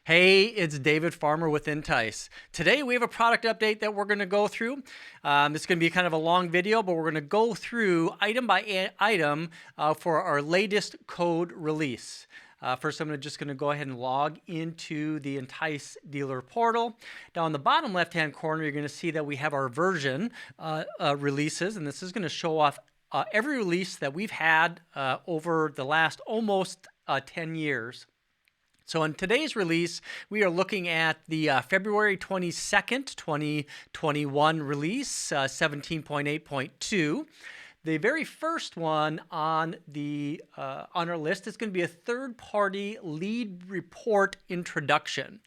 Hey, it's David Farmer with Intice. Today we have a product update that we're going to go through. It's going to be kind of a long video, but we're going to go through item by item for our latest code release. First, I'm just going to go ahead and log into the Entice dealer portal. Down in the bottom left-hand corner, you're going to see that we have our version releases, and this is going to show off every release that we've had over the last almost 10 years. So in today's release, we are looking at the February 22nd, 2021 release, 17.8.2. The very first one on our list is going to be a third-party lead report introduction.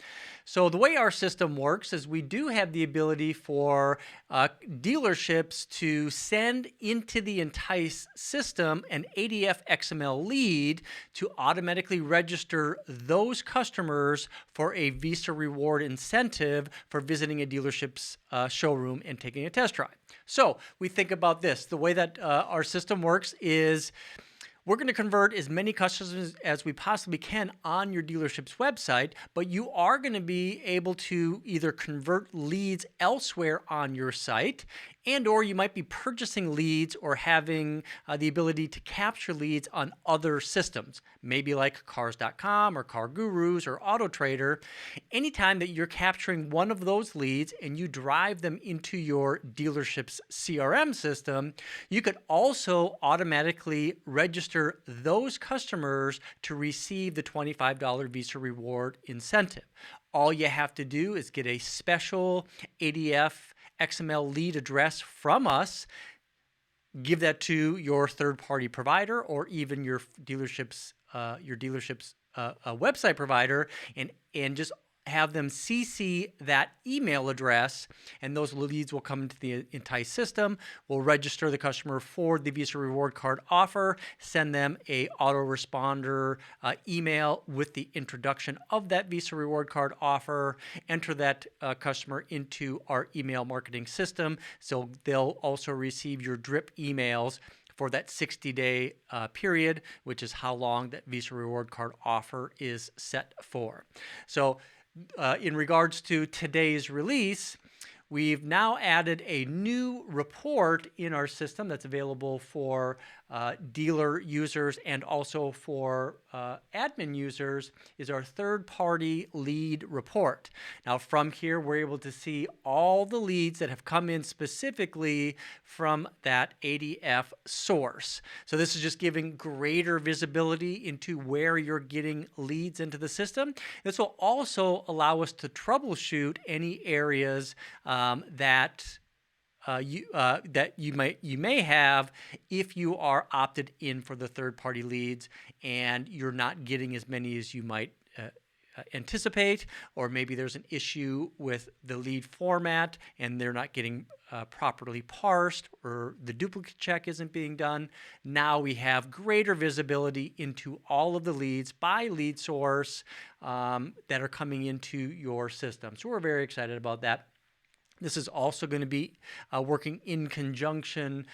So the way our system works is we do have the ability for dealerships to send into the Entice system an ADF XML lead to automatically register those customers for a Visa reward incentive for visiting a dealership's showroom and taking a test drive. So we think about this. The way that our system works is we're going to convert as many customers as we possibly can on your dealership's website, but you are going to be able to either convert leads elsewhere on your site, and or you might be purchasing leads or having the ability to capture leads on other systems, maybe like Cars.com or Car Gurus or AutoTrader. Anytime that you're capturing one of those leads and you drive them into your dealership's CRM system, you could also automatically register those customers to receive the $25 Visa reward incentive. All you have to do is get a special ADF XML lead address from us, give that to your third-party provider or even your dealership's website provider, and just have them CC that email address, and those leads will come into the Entice system. We'll register the customer for the Visa reward card offer, send them a autoresponder email with the introduction of that Visa reward card offer, enter that customer into our email marketing system, so they'll also receive your drip emails for that 60-day period, which is how long that Visa reward card offer is set for. So in regards to today's release, we've now added a new report in our system that's available for dealer users and also for admin users, is our third-party lead report. Now from here, we're able to see all the leads that have come in specifically from that ADF source. So this is just giving greater visibility into where you're getting leads into the system. This will also allow us to troubleshoot any areas that you may have if you are opted in for the third-party leads and you're not getting as many as you might anticipate, or maybe there's an issue with the lead format and they're not getting properly parsed, or the duplicate check isn't being done. Now we have greater visibility into all of the leads by lead source that are coming into your system. So we're very excited about that. This is also going to be working in conjunction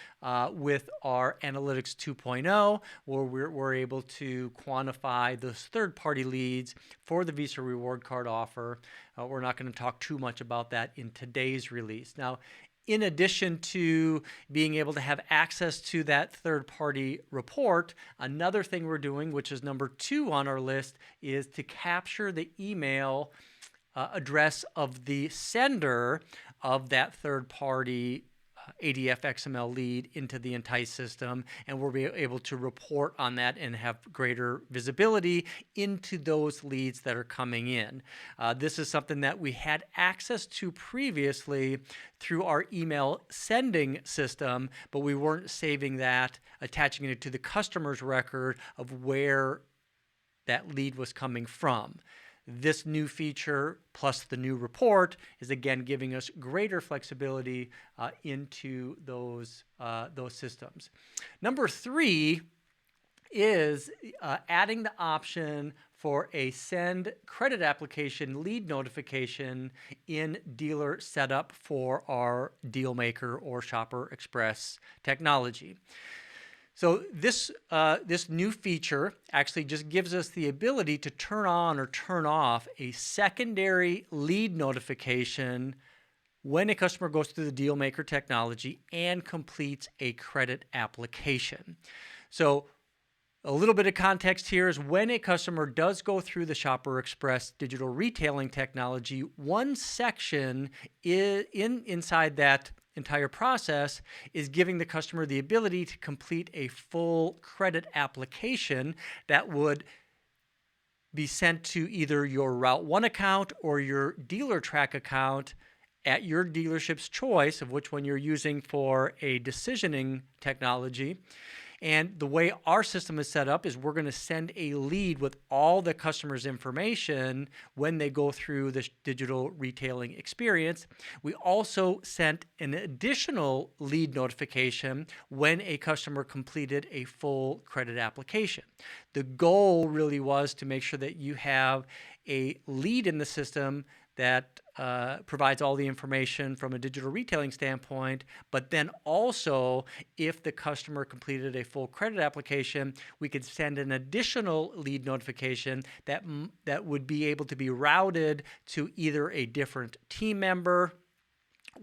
with our Analytics 2.0, where we're able to quantify those third-party leads for the Visa reward card offer. We're not going to talk too much about that in today's release. Now, in addition to being able to have access to that third-party report, another thing we're doing, which is number 2 on our list, is to capture the email address of the sender of that third-party ADF XML lead into the Entice system, and we'll be able to report on that and have greater visibility into those leads that are coming in. This is something that we had access to previously through our email sending system, but we weren't saving that, attaching it to the customer's record of where that lead was coming from. This new feature plus the new report is again giving us greater flexibility into those systems. Number 3 is adding the option for a send credit application lead notification in dealer setup for our DealMaker or Shopper Express technology. So this new feature actually just gives us the ability to turn on or turn off a secondary lead notification when a customer goes through the DealMaker technology and completes a credit application. So a little bit of context here is when a customer does go through the Shopper Express digital retailing technology, one section inside that entire process is giving the customer the ability to complete a full credit application that would be sent to either your Route 1 account or your DealerTrack account at your dealership's choice of which one you're using for a decisioning technology. And the way our system is set up is we're going to send a lead with all the customer's information when they go through this digital retailing experience. We also sent an additional lead notification when a customer completed a full credit application. The goal really was to make sure that you have a lead in the system that provides all the information from a digital retailing standpoint, but then also if the customer completed a full credit application, we could send an additional lead notification that would be able to be routed to either a different team member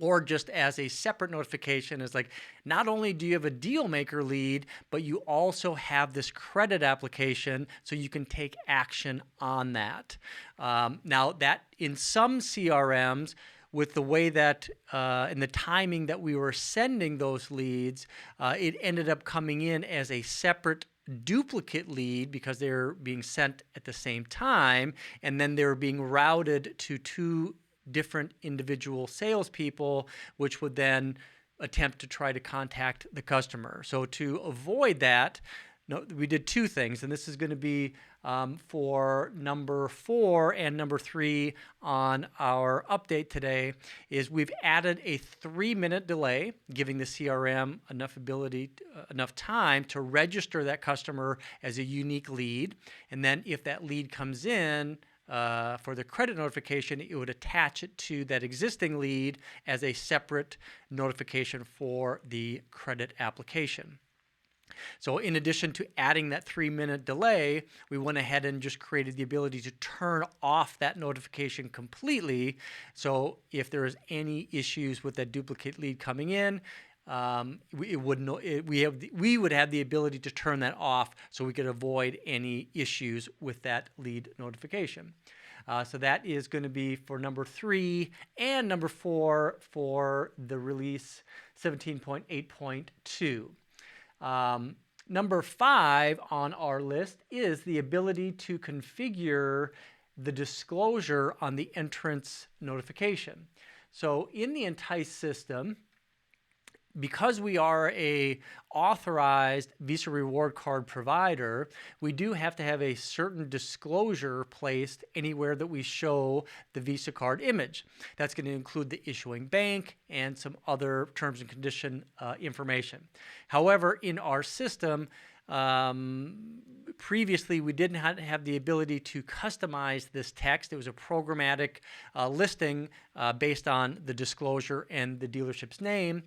or just as a separate notification is like, not only do you have a DealMaker lead, but you also have this credit application so you can take action on that. Now that in some CRMs, with the way that and the timing that we were sending those leads, it ended up coming in as a separate duplicate lead because they're being sent at the same time, and then they're being routed to two different individual salespeople, which would then attempt to try to contact the customer. So to avoid that, we did two things, and this is going to be for number 4 and number 3 on our update today, is we've added a 3-minute delay, giving the CRM enough time to register that customer as a unique lead. And then if that lead comes in, for the credit notification, it would attach it to that existing lead as a separate notification for the credit application. So in addition to adding that 3-minute delay, we went ahead and just created the ability to turn off that notification completely. So if there is any issues with that duplicate lead coming in, we would have the ability to turn that off so we could avoid any issues with that lead notification. So that is going to be for number 3 and number 4 for the release 17.8.2. Number 5 on our list is the ability to configure the disclosure on the entrance notification. So in the Entice system, because we are a authorized Visa reward card provider, we do have to have a certain disclosure placed anywhere that we show the Visa card image. That's going to include the issuing bank and some other terms and condition information. However, in our system, previously we didn't have the ability to customize this text. It was a programmatic listing based on the disclosure and the dealership's name.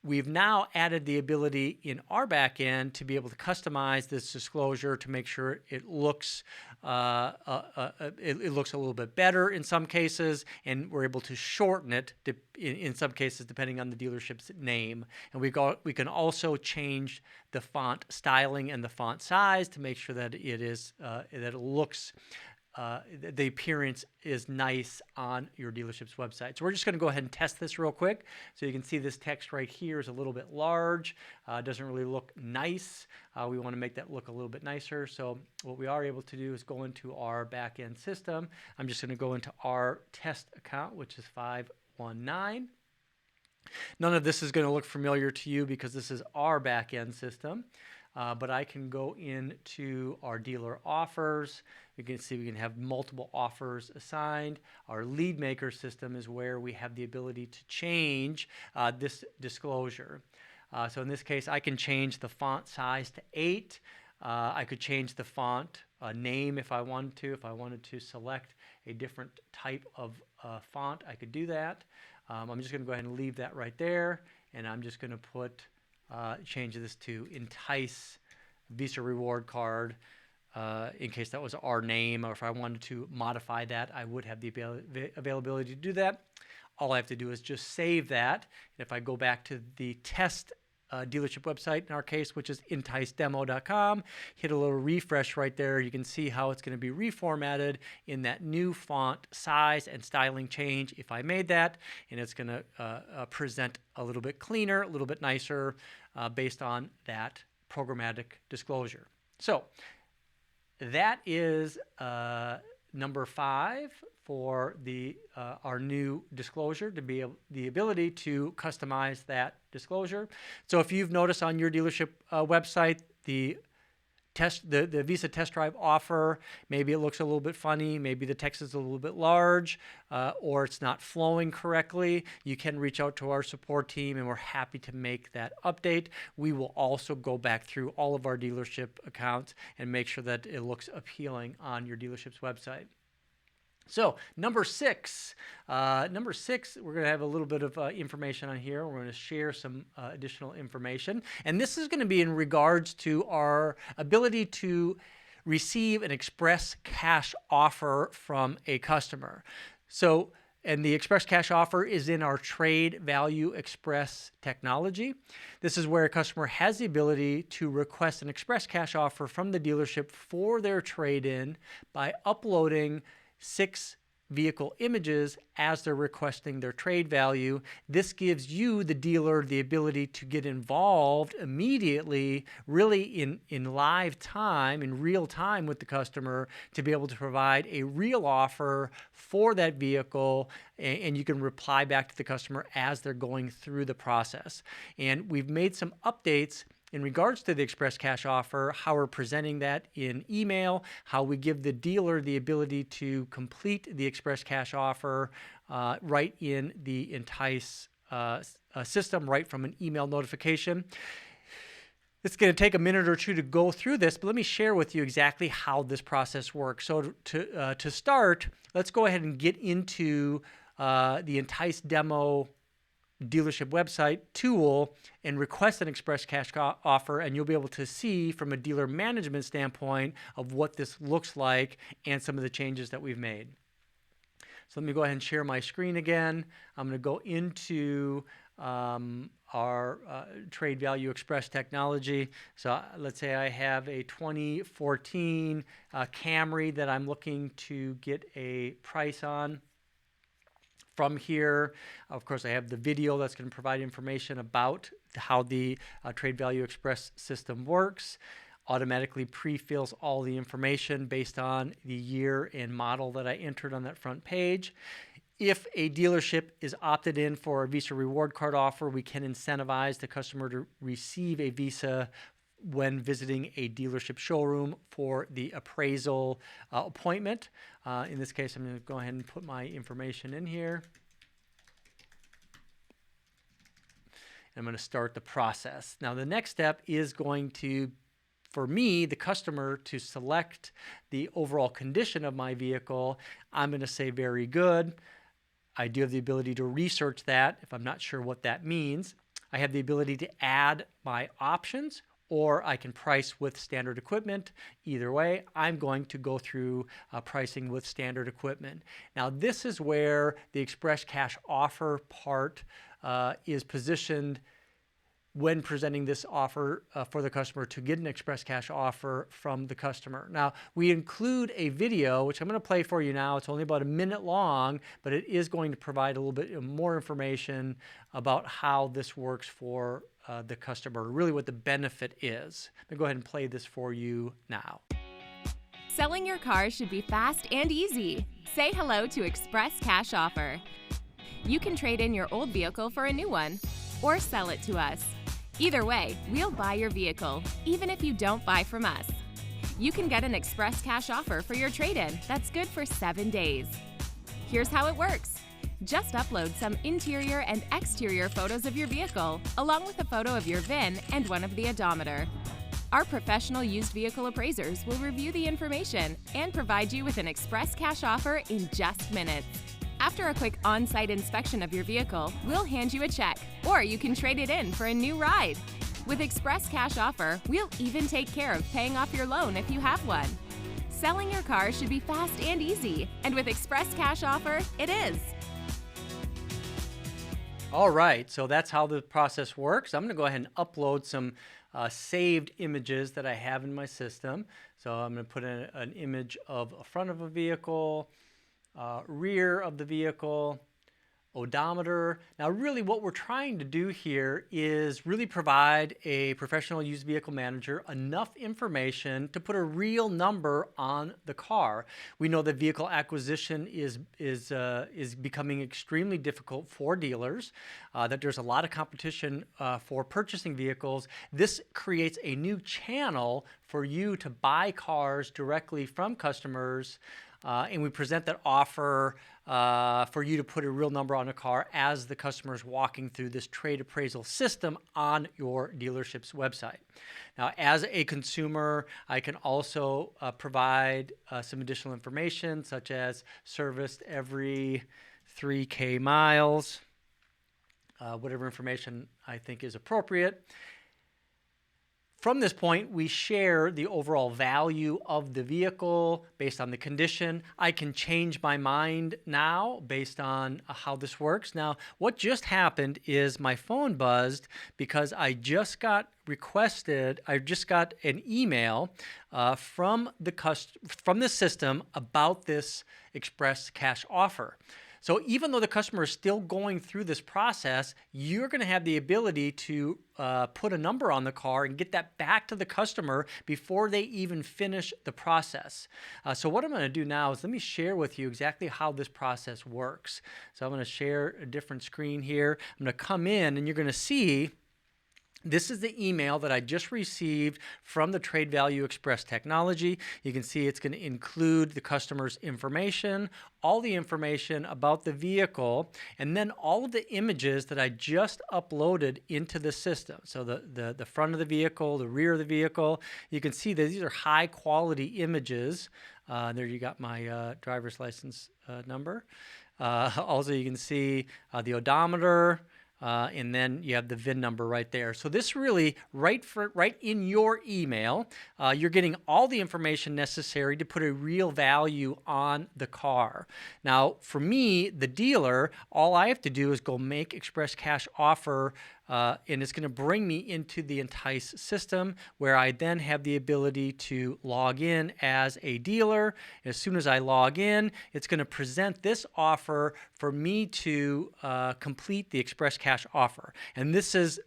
We've now added the ability in our back end to be able to customize this disclosure to make sure it looks it looks a little bit better in some cases, and we're able to shorten it in some cases depending on the dealership's name. And we can also change the font styling and the font size to make sure that it looks the appearance is nice on your dealership's website. So we're just going to go ahead and test this real quick. So you can see this text right here is a little bit large. Doesn't really look nice. We want to make that look a little bit nicer. So what we are able to do is go into our back-end system. I'm just going to go into our test account, which is 519. None of this is going to look familiar to you because this is our back-end system. But I can go into our dealer offers. You can see we can have multiple offers assigned. Our lead maker system is where we have the ability to change this disclosure. So in this case, I can change the font size to 8. I could change the font name if I wanted to. If I wanted to select a different type of font, I could do that. I'm just going to go ahead and leave that right there. And I'm just going to put change this to Entice Visa Reward Card, in case that was our name, or if I wanted to modify that, I would have the availability to do that. All I have to do is just save that. And if I go back to the test dealership website, in our case, which is inticedemo.com, hit a little refresh right there, you can see how it's going to be reformatted in that new font size and styling change if I made that, and it's going to present a little bit cleaner, a little bit nicer based on that programmatic disclosure. So that is number 5 for our new disclosure, to be the ability to customize that disclosure. So if you've noticed on your dealership website, the Visa test drive offer, maybe it looks a little bit funny, maybe the text is a little bit large, or it's not flowing correctly, you can reach out to our support team, and we're happy to make that update. We will also go back through all of our dealership accounts and make sure that it looks appealing on your dealership's website. So number 6, we're going to have a little bit of information on here. We're going to share some additional information. And this is going to be in regards to our ability to receive an express cash offer from a customer. So, and the express cash offer is in our Trade Value Express technology. This is where a customer has the ability to request an express cash offer from the dealership for their trade-in by uploading 6 vehicle images as they're requesting their trade value. This gives you, the dealer, the ability to get involved immediately, really in live time, in real time with the customer, to be able to provide a real offer for that vehicle, and you can reply back to the customer as they're going through the process. And we've made some updates in regards to the express cash offer, how we're presenting that in email, how we give the dealer the ability to complete the express cash offer right in the Entice system, right from an email notification. It's going to take a minute or two to go through this, but let me share with you exactly how this process works. So to start, let's go ahead and get into the Entice demo dealership website tool and request an express cash offer, and you'll be able to see from a dealer management standpoint of what this looks like and some of the changes that we've made. So let me go ahead and share my screen again. I'm going to go into our Trade Value Express technology. So let's say I have a 2014 Camry that I'm looking to get a price on. From here, of course, I have the video that's going to provide information about how the Trade Value Express system works. Automatically pre-fills all the information based on the year and model that I entered on that front page. If a dealership is opted in for a Visa reward card offer, we can incentivize the customer to receive a Visa when visiting a dealership showroom for the appraisal appointment. In this case, I'm going to go ahead and put my information in here. I'm going to start the process. Now, the next step is going to, for me, the customer, to select the overall condition of my vehicle. I'm going to say very good. I do have the ability to research that if I'm not sure what that means. I have the ability to add my options, or I can price with standard equipment. Either way, I'm going to go through pricing with standard equipment. Now, this is where the express cash offer part is positioned when presenting this offer for the customer to get an express cash offer from the customer. Now, we include a video, which I'm going to play for you now. It's only about a minute long, but it is going to provide a little bit more information about how this works for the customer, really what the benefit is. I'm going to go ahead and play this for you now. Selling your car should be fast and easy. Say hello to Express Cash Offer. You can trade in your old vehicle for a new one, or sell it to us. Either way, we'll buy your vehicle, even if you don't buy from us. You can get an Express Cash Offer for your trade-in that's good for 7 days. Here's how it works. Just upload some interior and exterior photos of your vehicle, along with a photo of your VIN and one of the odometer. Our professional used vehicle appraisers will review the information and provide you with an Express Cash Offer in just minutes. After a quick on-site inspection of your vehicle, we'll hand you a check, or you can trade it in for a new ride. With Express Cash Offer, we'll even take care of paying off your loan if you have one. Selling your car should be fast and easy, and with Express Cash Offer, it is. All right, so that's how the process works. I'm going to go ahead and upload some saved images that I have in my system. So I'm going to put in an image of a front of a vehicle, rear of the vehicle, odometer. Now really what we're trying to do here is really provide a professional used vehicle manager enough information to put a real number on the car. We know that vehicle acquisition is becoming extremely difficult for dealers, that there's a lot of competition for purchasing vehicles. This creates a new channel for you to buy cars directly from customers, and we present that offer for you to put a real number on a car as the customer is walking through this trade appraisal system on your dealership's website. Now, as a consumer, I can also provide some additional information, such as serviced every 3K miles, whatever information I think is appropriate. From this point, we share the overall value of the vehicle based on the condition. I can change my mind now based on how this works. Now, what just happened is my phone buzzed because I just got an email from the system about this Express Cash Offer. So even though the customer is still going through this process, you're going to have the ability to put a number on the car and get that back to the customer before they even finish the process. So what I'm going to do now is let me share with you exactly how this process works. So I'm going to share a different screen here. I'm going to come in and you're going to see this is the email that I just received from the Trade Value Express technology. You can see it's going to include the customer's information, all the information about the vehicle, and then all of the images that I just uploaded into the system. So the front of the vehicle, the rear of the vehicle. You can see that these are high quality images. There you got my driver's license number. Also, you can see the odometer. And then you have the VIN number right there. So this really, right in your email, you're getting all the information necessary to put a real value on the car. Now, for me, the dealer, all I have to do is go make Express Cash Offer, and it's going to bring me into the Entice system where I then have the ability to log in as a dealer. As soon as I log in, it's going to present this offer for me to complete the Express Cash Offer. And this is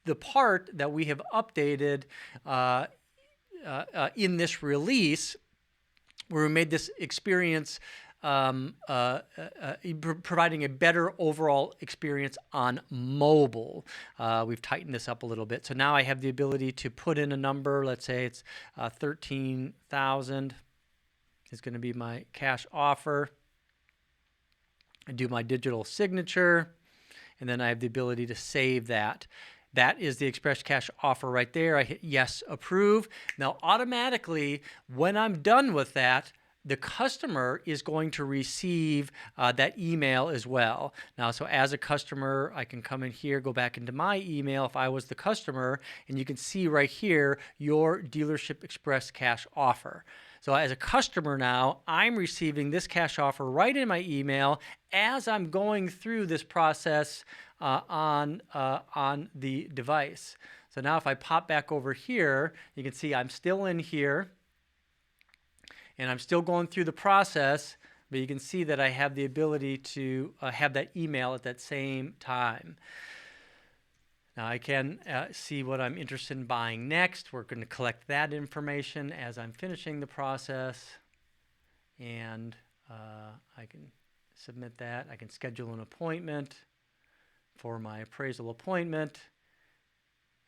the part that we have updated in this release where we made this experience providing a better overall experience on mobile. We've tightened this up a little bit. So now I have the ability to put in a number. Let's say it's 13,000 is going to be my cash offer. I do my digital signature, and then I have the ability to save that. That is the Express Cash Offer right there. I hit yes, approve. Now automatically, when I'm done with that, the customer is going to receive that email as well. Now, so as a customer, I can come in here, go back into my email if I was the customer, and you can see right here your Dealership Express Cash Offer. So as a customer now, I'm receiving this cash offer right in my email as I'm going through this process on the device. So now if I pop back over here, you can see I'm still in here, and I'm still going through the process, but you can see that I have the ability to have that email at that same time. Now I can see what I'm interested in buying next. We're going to collect that information as I'm finishing the process, and I can submit that. I can schedule an appointment for my appraisal appointment,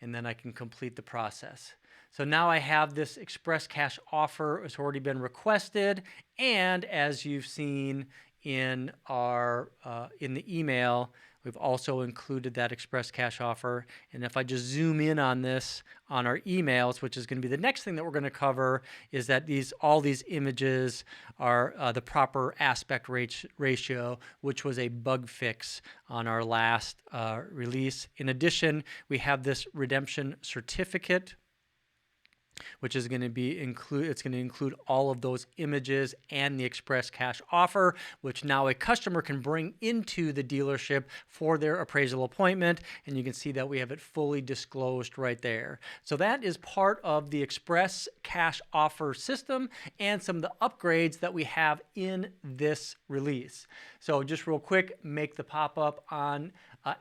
and then I can complete the process. So now I have this Express Cash Offer. It's already been requested, and as you've seen in our in the email, We've also included that express cash offer. And if I just zoom in on this on our emails, which is going to be the next thing that we're going to cover, is that all these images are the proper aspect ratio, which was a bug fix on our last release. In addition, we have this redemption certificate, which is going to be it's going to include all of those images and the express cash offer, which now a customer can bring into the dealership for their appraisal appointment. And you can see that we have it fully disclosed right there. So that is part of the express cash offer system and some of the upgrades that we have in this release. So just real quick, make the pop-up on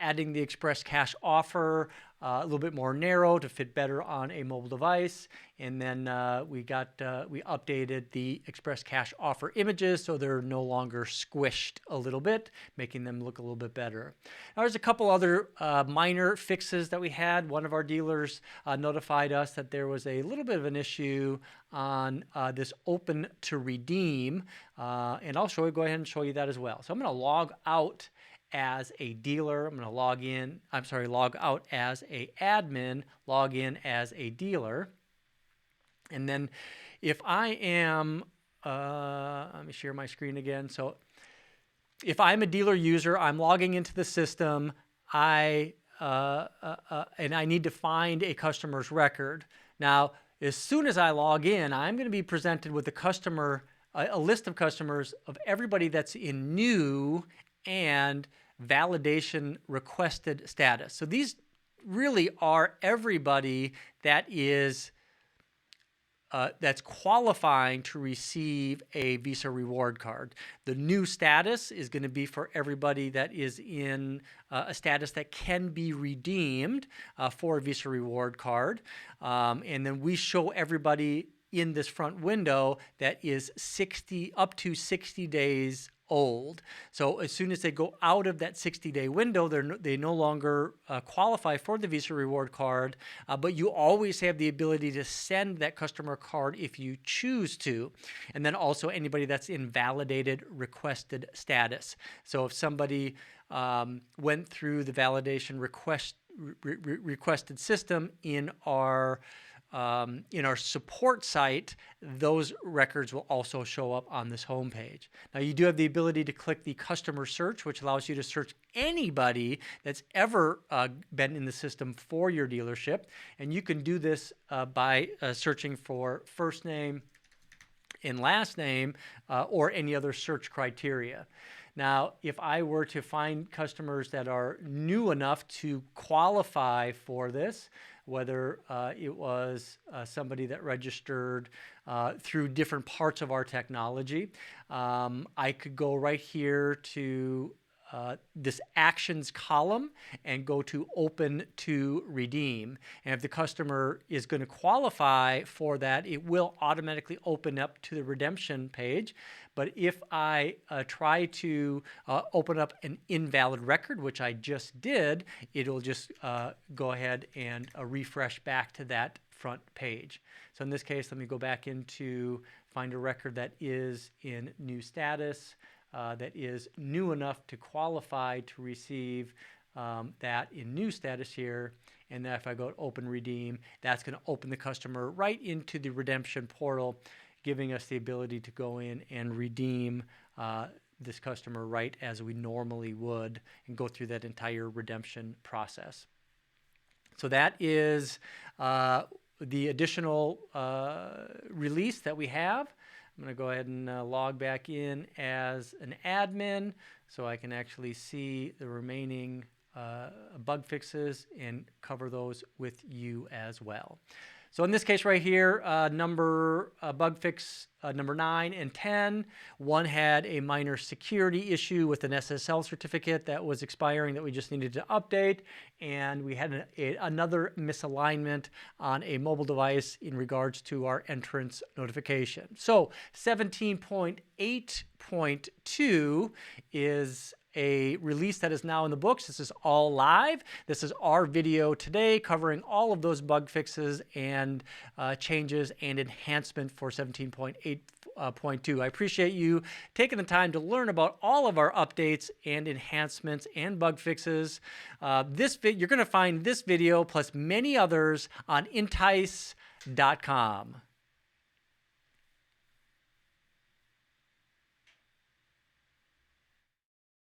adding the express cash offer a little bit more narrow to fit better on a mobile device. And then we updated the express cash offer images so they're no longer squished a little bit, making them look a little bit better. Now, there's a couple other minor fixes that we had. One of our dealers notified us that there was a little bit of an issue on this open to redeem, and I'll go ahead and show you that as well. So I'm going to log out as a dealer. I'm going to log out as a admin, log in as a dealer. And then if I am, let me share my screen again. So if I'm a dealer user, I'm logging into the system, and I need to find a customer's record. Now, as soon as I log in, I'm going to be presented with a list of customers of everybody that's in new and validation requested status. So these really are everybody that is that's qualifying to receive a Visa reward card. The new status is going to be for everybody that is in a status that can be redeemed for a Visa reward card. And then we show everybody in this front window that is up to 60 days old. So as soon as they go out of that 60-day window, they no longer qualify for the Visa reward card, but you always have the ability to send that customer card if you choose to. And then also anybody that's in validated requested status. So if somebody went through the validation requested system in our support site, those records will also show up on this homepage. Now, you do have the ability to click the customer search, which allows you to search anybody that's ever been in the system for your dealership. And you can do this by searching for first name and last name or any other search criteria. Now, if I were to find customers that are new enough to qualify for this, whether it was somebody that registered through different parts of our technology, I could go right here to this actions column and go to open to redeem. And if the customer is going to qualify for that, it will automatically open up to the redemption page. But if I try to open up an invalid record, which I just did, it'll just go ahead and refresh back to that front page. So in this case, let me go back into find a record that is in new status, that is new enough to qualify to receive that in new status here. And then if I go to open redeem, that's going to open the customer right into the redemption portal, giving us the ability to go in and redeem this customer right as we normally would and go through that entire redemption process. So that is the additional release that we have. I'm going to go ahead and log back in as an admin so I can actually see the remaining bug fixes and cover those with you as well. So in this case right here, bug fix number 9 and 10, one had a minor security issue with an SSL certificate that was expiring that we just needed to update, and we had another misalignment on a mobile device in regards to our entrance notification. So 17.8.2 is a release that is now in the books. This is all live. This is our video today covering all of those bug fixes and changes and enhancement for 17.8 point too. I appreciate you taking the time to learn about all of our updates and enhancements and bug fixes. You're going to find this video plus many others on intice.com.